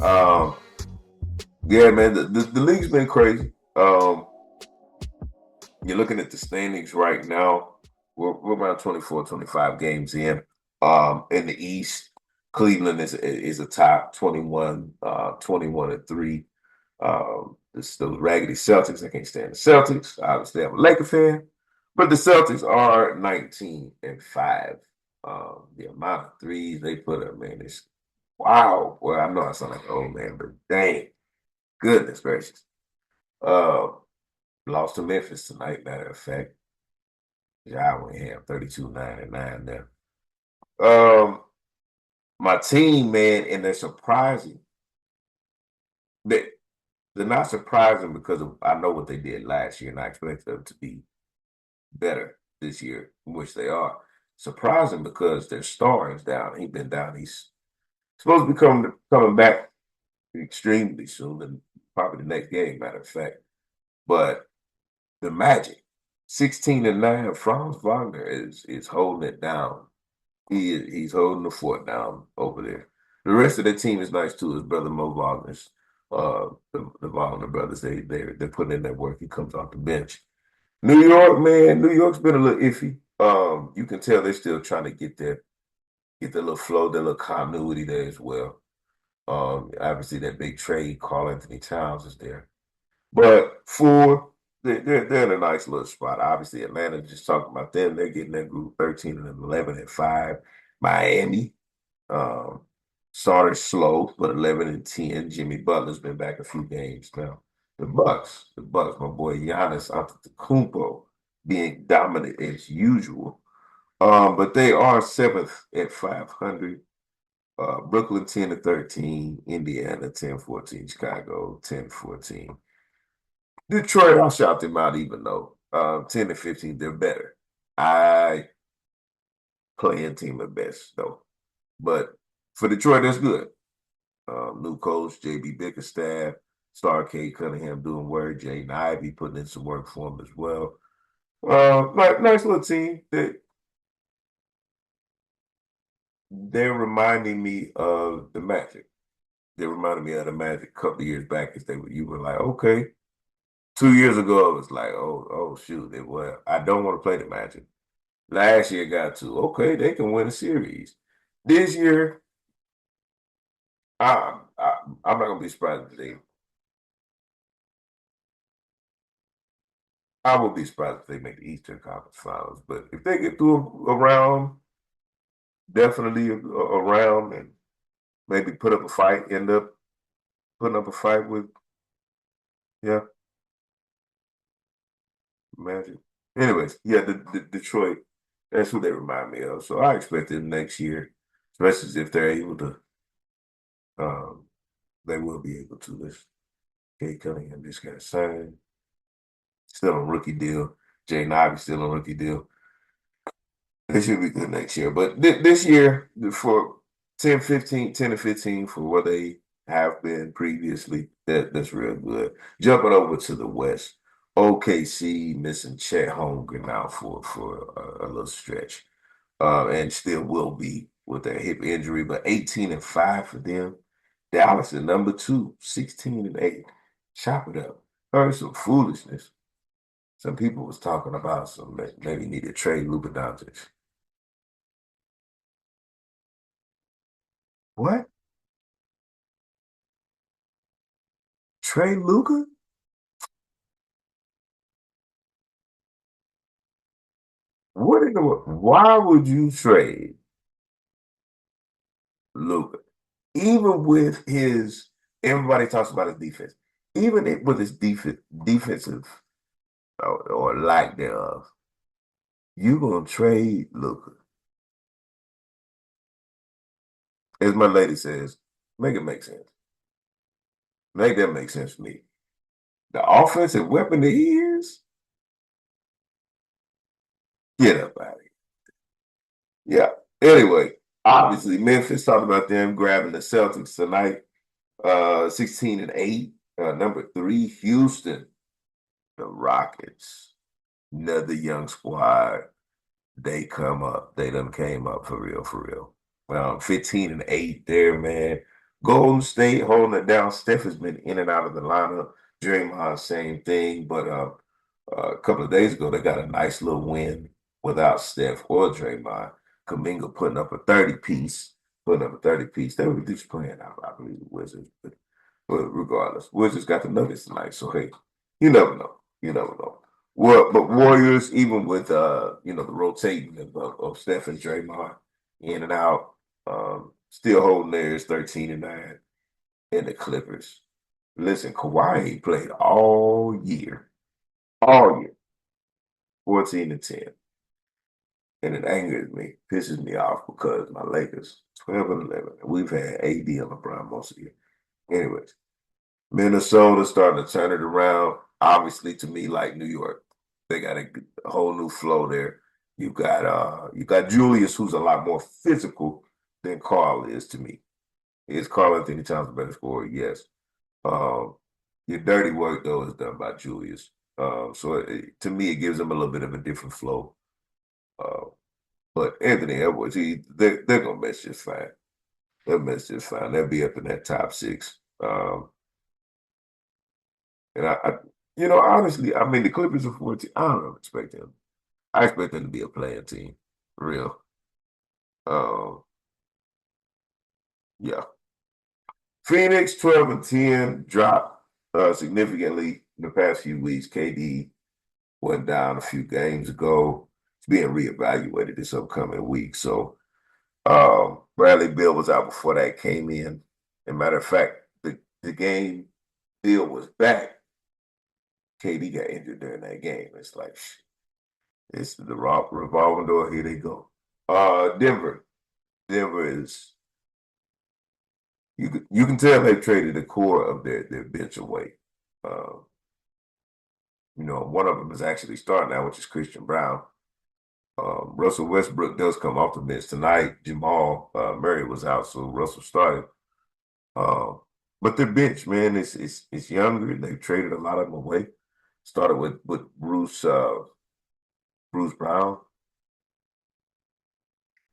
Um, yeah, man, the league's been crazy. You're looking at the standings right now. We're around 24, 25 games in the East, Cleveland is a top 21, 21 and 3. It's those raggedy Celtics. I can't stand the Celtics. Obviously, I'm a Laker fan, but the Celtics are 19 and 5. The amount of threes they put up, man, is wow. Well, I know I sound like an old man, but dang, goodness gracious. Uh, Lost to Memphis tonight, matter of fact. Yeah, I went ham 32 9 and 9 there. Um, my team, man, and they're surprising. They they're not surprising because of I know what they did last year, and I expect them to be better this year, which they are. Surprising because their star is down. He's been down. He's supposed to be coming back extremely soon, and probably the next game, matter of fact. But the Magic, 16 and 9, Franz Wagner is holding it down. He's holding the fort down over there. The rest of the team is nice too. His brother Mo Wagner's, the Wagner brothers, they're putting in their work. He comes off the bench. New York, man, New York's been a little iffy. You can tell they're still trying to get their little flow, their little continuity there as well. Obviously that big trade, Karl Anthony Towns is there. But they're in a nice little spot. Obviously, Atlanta, just talking about them, they're getting that group 13 and 11 and 5. Miami um, started slow, but 11 and 10. Jimmy Butler's been back a few games now. The Bucks, my boy Giannis Antetokounmpo being dominant as usual. But they are seventh at 500. Brooklyn 10 to 13, Indiana 10-14, Chicago 10-14. Detroit, I'll shout them out even though 10 to 15, they're better. I playing team at best though. But for Detroit, that's good. New coach, JB Bickerstaff, Star K Cunningham doing work, Jay Ivey putting in some work for him as well. Nice little team. They're reminding me of the Magic. They reminded me of the Magic a couple of years back as you were like, okay. 2 years ago, it was like, oh shoot, it was. I don't want to play the Magic. Last year got to, okay, they can win a series. This year, I'm not gonna be surprised if they. I will be surprised if they make the Eastern Conference Finals. But if they get through around, definitely around, and maybe put up a fight, end up putting up a fight with, yeah, Magic. Anyways, yeah, the Detroit. That's who they remind me of. So I expect them next year, especially if they're able to. Um, they will be able to. This Kate Cunningham just got signed. Still on rookie deal. Jay Ivey still on rookie deal. They should be good next year. But this year, for 10, 15, 10 to 15 for what they have been previously, that's real good. Jumping over to the West, OKC missing Chet Holmgren now for a little stretch. And still will be with that hip injury, but 18 and 5 for them. Dallas is number 2, 16 and 8. Chop it up. Heard some foolishness. Some people was talking about some maybe need to trade Luka Doncic. What? Trade Luka? What in the world? Why would you trade Luka? Even with his everybody talks about his defense. Even with his defensive or lack thereof, you gonna trade Luka. As my lady says, make it make sense. Make that make sense to me. The offensive weapon that he is, get up out of here. Yeah. Anyway, obviously Memphis talked about them grabbing the Celtics tonight. 16 and 8. Number 3, Houston, the Rockets. Another young squad. They come up. They done came up for real, for real. 15 and 8 there, man. Golden State holding it down. Steph has been in and out of the lineup. Draymond, same thing. But a couple of days ago, they got a nice little win without Steph or Draymond. Kuminga putting up a 30 piece, putting up a 30 piece. They were just playing out, I believe, the Wizards. But regardless, Wizards got the Nuggets tonight. So hey, you never know. You never know. Well, but Warriors, even with the rotating of Steph and Draymond in and out, still holding theirs 13-9. And the Clippers. Listen, Kawhi played all year, 14-10. And it angers me, pisses me off because my Lakers, 12-11. And we've had AD and LeBron most of the year. Anyways, Minnesota starting to turn it around. Obviously, to me, like New York, they got a whole new flow there. You got Julius, who's a lot more physical than Carl is to me. Is Carl Anthony Towns a better scorer? Yes. Um, your dirty work though is done by Julius. To me, it gives them a little bit of a different flow. Uh, but Anthony Edwards, they're gonna mess just fine. They'll mess just fine. They'll be up in that top six. And honestly, I mean, the Clippers are 14. I don't expect them. I expect them to be a playing team, for real. Um, yeah. Phoenix 12-10 dropped significantly in the past few weeks. KD went down a few games ago. It's being reevaluated this upcoming week. So Bradley Beal was out before that came in. As a matter of fact, the game Beal was back. KD got injured during that game. It's like it's the revolving door. Here they go. Denver. Denver is you can tell they traded the core of their bench away. Uh, one of them is actually starting now, which is Christian Brown. Russell Westbrook does come off the bench tonight. Jamal Murray was out, so Russell started. Um, but their bench, man, it's younger. They traded a lot of them away. Started with Bruce Brown.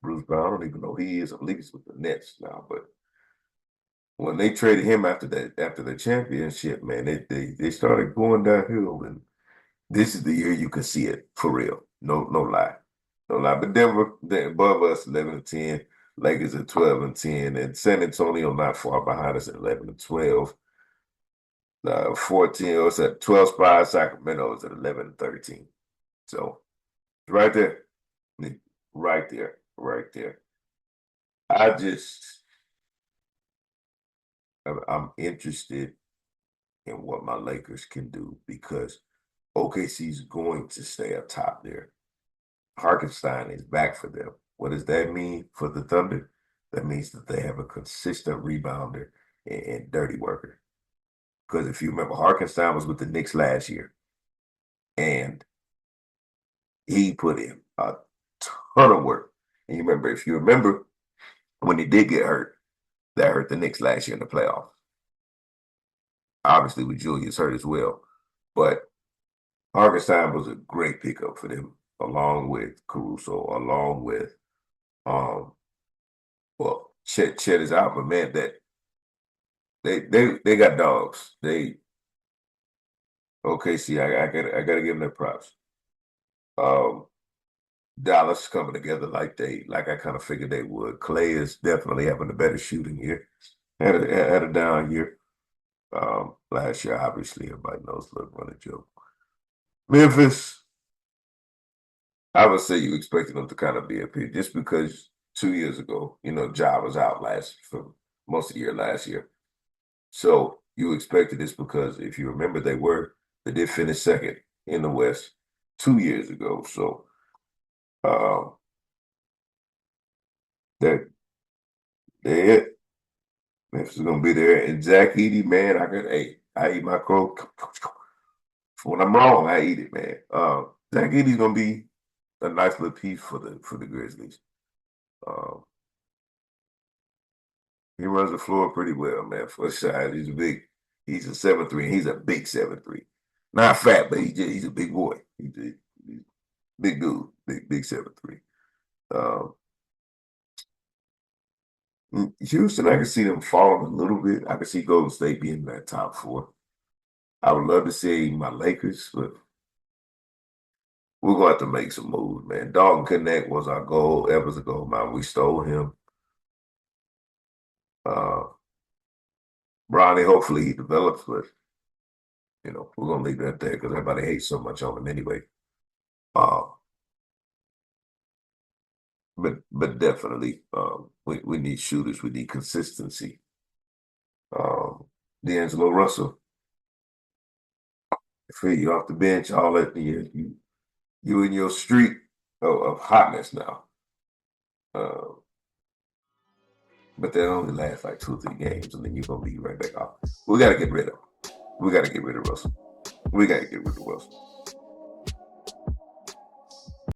Bruce Brown, I don't even know who he is. I believe he's with the Nets now. But when they traded him after the championship, man, they started going downhill. And this is the year you can see it for real. No lie. No lie. But Denver, they're above us 11-10. Lakers at 12-10. And San Antonio not far behind us at 11-12. 14, it's at 12 spot. Sacramento is at 11-13. So right there. Right there. Right there. I just I'm interested in what my Lakers can do because OKC's going to stay up top there. Hartenstein is back for them. What does that mean for the Thunder? That means that they have a consistent rebounder and dirty worker. Because if you remember, Hartenstein was with the Knicks last year, and he put in a ton of work. And if you remember, when he did get hurt, that hurt the Knicks last year in the playoffs. Obviously, with Julius hurt as well. But Hartenstein was a great pickup for them, along with Caruso, along with Chet is out, but man, that they got dogs. See, I gotta give them their props. Um, Dallas coming together like I kind of figured they would. Clay is definitely having a better shooting year. Had a down year. Last year, obviously, everybody knows look running joke. Memphis, I would say you expected them to kind of be up here just because 2 years ago, Ja was out last for most of the year last year. So you expected this because if you remember, they did finish second in the West 2 years ago. So uh, that they it. Memphis is gonna be there. And Zach Edey, man, I eat my crow. When I'm wrong, I eat it, man. Zach Edey's gonna be a nice little piece for the Grizzlies. Um, he runs the floor pretty well, man. For a size, he's a 7'3", and he's a big 7'3". Not fat, but he's a big boy. He's a big dude, big 7'3". Um, Houston, I can see them falling a little bit. I can see Golden State being in that top four. I would love to see my Lakers, but we're going to have to make some moves, man. Dalton Connect was our goal ever ago, man. We stole him. Uh, Bronny, hopefully he develops, but we're gonna leave that there because everybody hates so much on him anyway. Uh, but definitely, we need shooters. We need consistency. Um, D'Angelo Russell, for you off the bench, all that you in your streak of hotness now. Uh, but that only lasts like 2 or 3 games, and then you're gonna be right back off. We got to get rid of. We got to get rid of Russell. We got to get rid of Russell.